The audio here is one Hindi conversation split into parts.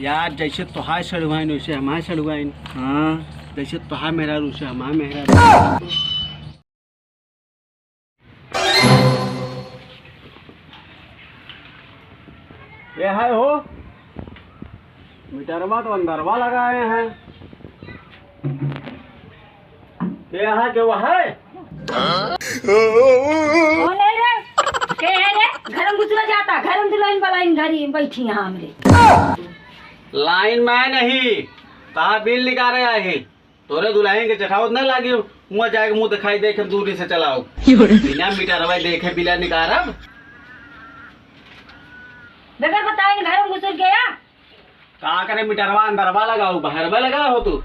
यार जैसे तोहार सड़ुआइन वैसे हमारे सड़ुआइन। हाँ जैसे तोहार मेहरारू वैसे हमारे मेहरारू। ये है हो मीटरवा तो अंदरवा लगाए हैं। ये है कि वो है कौन है रे? के है रे? घर में घुसना जाता, घर में दुल्हन बलाइन घरी बैठी यहाँ हमरे। लाइन में नहीं कहा बिल निकाले आए तोरे दुल्हन के चठावत न लागी मुँह जाके मुँह दिखाई देखे दूरी से चलाओ बिना मीटरवा देखे बिना निकारब बगैर बताए घर में घुस गया। कहा करे मीटरवा अंदरवा लगाओ बाहरवा लगा हो तू।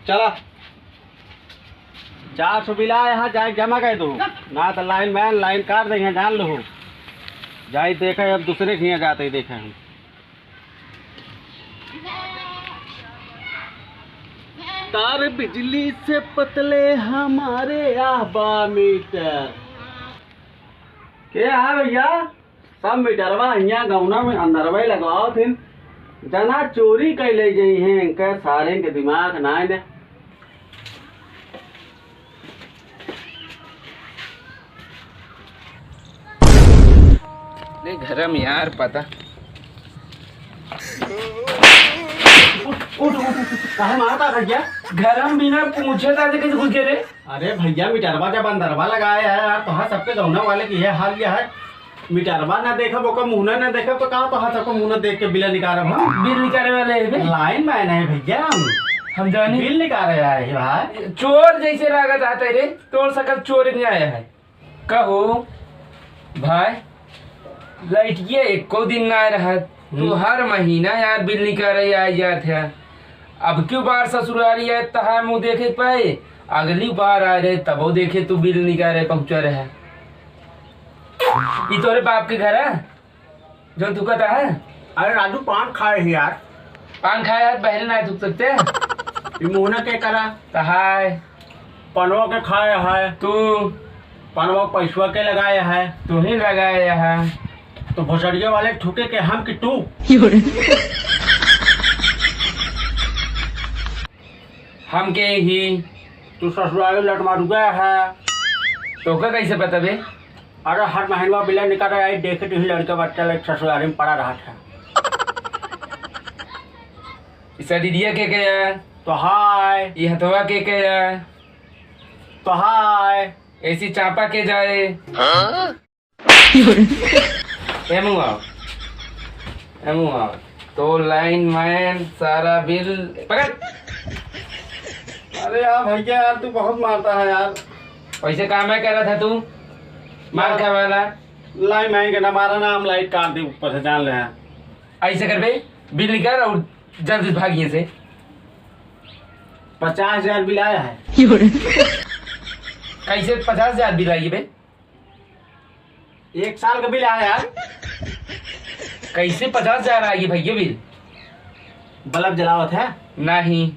चला 400 बिला यहाँ जाए जमा कर दो ना तो लाइन मैन लाइन काट देंगे जान लो जाए देखे अब दूसरे के यहाँ जाते ही देखे हम। तार बिजली से पतले हमारे आबा मीटर क्या है भैया सब मीटरवा यहाँ गौना में अंदरवा लगाओ थे जना चोरी कर ले गई हैं इनके सारे के दिमाग ना दे। घर में यार पता कहा मारता भैया घर में बिना पूछे था कैसे घुस गए रे? अरे भैया मीटरवा जब अंदरवा लगाया है यार तो हाँ सबके गौना वाले की है हाल यह है मीटरवा ना देखा वो मुँह ना देखा तो कहा तो हाँ सबको मुँह देख के बिल निकाल बिल निकाले वाले है लाइन मैन है भैया हम जाने बिल निकाल रहा है भाई चोर जैसे लागत आता रे तोड़ सकल चोर नहीं आया है कहो भाई लाइट ये एक को दिन ना रहा तू हर महीना यार बिल निकाल आ जात है। अब क्यों बार ससुराली है तहा मुँह देखे पाए अगली बार आ रहे तब वो देखे तू बिल निकाले पहुंचा रहा ये तोरे बाप के घर है जो तू कहता है। अरे राजू पान खाए ही यार पान खाया पहले ना थूक सकते मुँह के करा तहाय पनवा के खाए है तू पनवा पैसवा के लगाए है तू ही लगाया है तो भोसड़िया वाले ठुके के हम कि तू हम के ही तू ससुराल लट मार गया है तो का कैसे पता बे? अरे हर महीनवा बिल निकाल आई देखे तो ही लड़का बच्चा लग ससुराल में पड़ा रहा था। इसा दीदिया के गया तो हाय ये हथवा के गया तो हाय ऐसी चापा के जाए एमुआ तो लाइन मैन सारा बिल पकड़। अरे यार भैया यार तू बहुत मारता है यार वैसे काम है कह रहा था तू मार खा वाला लाइन मैन के ना मारा ना हम लाइट काट दी ऊपर से जान ले हैं। ऐसे कर बे बिल निकाल और जल्दी भागिए से 50,000 बिल आया है। कैसे 50,000 बिल आई बे? 1 साल का बिल आया यार। कैसे 50,000 आई भैया बिल? बल्ब जलावत है नहीं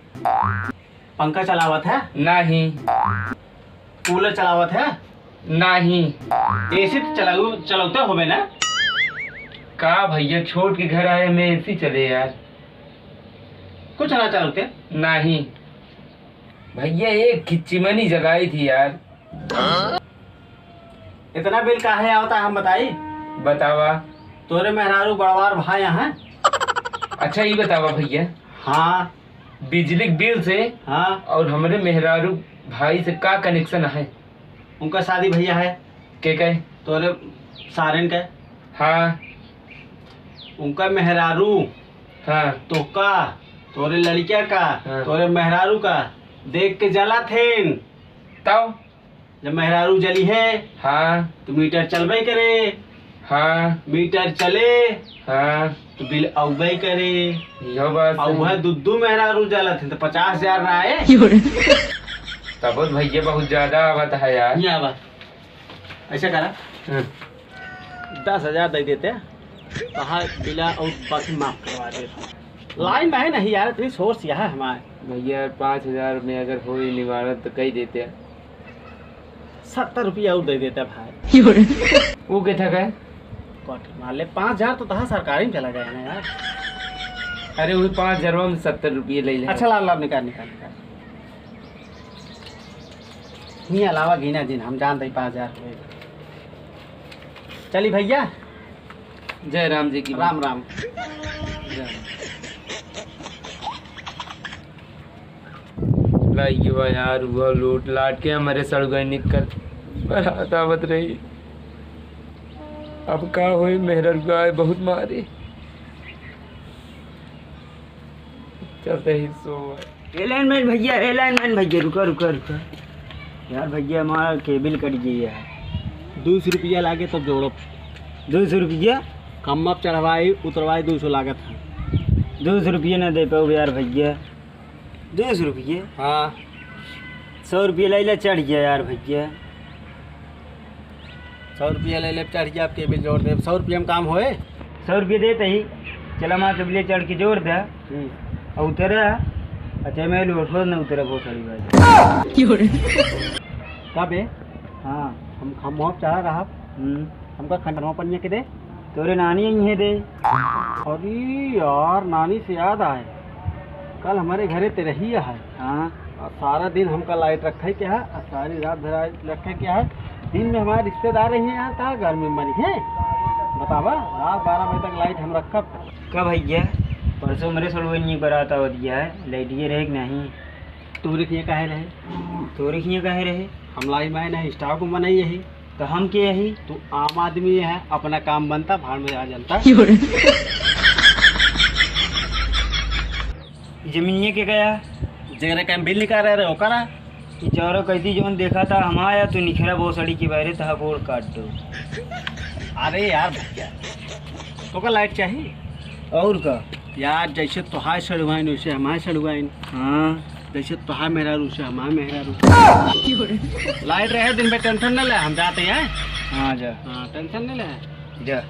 पंखा चलावत है नहीं कूलर चलावत है नहीं एसी चलाते होबे ना। का भैया छोड़ के घर आए मैं एसी चले यार कुछ ना चलाते नहीं भैया एक खिच्चीमनी जगाई थी यार। इतना बिल काहे आता है हम बताई बतावा तोरे मेहरारू बड़वार भाई हैं। अच्छा ये बतावा भैया हाँ बिजली बिल से हाँ और हमारे मेहरारू भाई से का कनेक्शन है? उनका शादी भैया है के कहे तोरे सारन के हाँ उनका मेहरारू हाँ तो का तोरे लड़किया का हाँ। तोरे मेहरारू का देख के जला थे तब जब मेहरारू जली है हाँ तो मीटर चलबे करे हाँ मीटर चले हाँ तो बिल अवबे करे यो बात और वह दुद्दू मेहरारू जला थे तो 50,000 ना आए तब भैया बहुत ज्यादा आवत है यार। यहाँ आवा ऐसा करा 10,000 दे देते कहा बिला और बाकी माफ करवा दे। लाइन में है नहीं यार इतनी सोर्स यहाँ है हमारे भैया 5,000 में अगर हो निवारण तो कही देते हैं। 70 रुपया और दे देता भाई। वो के था का मान ले 5000 तो तहा सरकारी में चला जाए ना यार। अरे वही 5000 में 70 रुपये ले ले। अच्छा ला निकाल नहीं अलावा गिना दिन हम जानते 5000 हुए। चली भैया जय राम जी की राम राम। लाइए यार हुआ लूट लाट के हमारे सड़ गए निकल बारात आवत रही। अब का होई मेहर गाय बहुत मारे चलते ही सो एलाइनमेंट भैया रुका यार भैया हमारा केबिल कट गई है। 200 रुपया लागे तब जोड़ो। 200 रुपया कम अब चढ़वाई उतरवाई 200 लागत है। 200 रुपये ना दे पाओ यार भैया। 200 रुपये हाँ 100 रुपये ले चढ़ गया यार भैया। 100 रुपया ले ले चढ़ गया आपके बिल जोड़ दे। 100 रुपया में काम होए। 100 रुपये देते ही चला माँ केबिल चढ़ के जोड़ दे और उतरा। अच्छा मैं उठो ना उतरा बहुत सारी बात कब है हाँ हम वहाँ चढ़ा रहा हमका खंडवा पनिया के दे। तोरे नानी यहीं है दे। अरे यार नानी से याद आए कल हमारे घरे ते रही है। हाँ और सारा दिन हमका लाइट रखे क्या है और सारी रात भर रखे क्या है। दिन में हमारे रिश्तेदार रही हैं यार कहाँ घर में मरी है बतावा। रात 12 बजे तक लाइट हम रखा। क्या भैया परसों मेरे सलवनी बरात आवत गया है लाइट ये रहे कि नहीं। तोरे किए काहे रहे तोरे किए कहे रहे हम लाई मैं नहीं स्टाफ में नहीं यही तो हम के यही तू आम आदमी है अपना काम बनता भाड़ में आ जनता। जमीनिए के गया जेरे काम बिल निकाल रहे हो करा कि चौरो कहती जो देखा था हम आया तो निखरा बहुत सड़ी के बाहर था बोर काट दो। अरे यार भैया तो का लाइट चाहिए और का यार जैसे तोहार सड़वाइन वैसे हमारे सड़वाइन। हाँ जैसे तोहार मेहरा रू से हमारे मेहरा रू। लाइट रहे दिन में टेंशन नहीं ले हम जाते हैं। हाँ जा हाँ टेंशन नहीं ले जा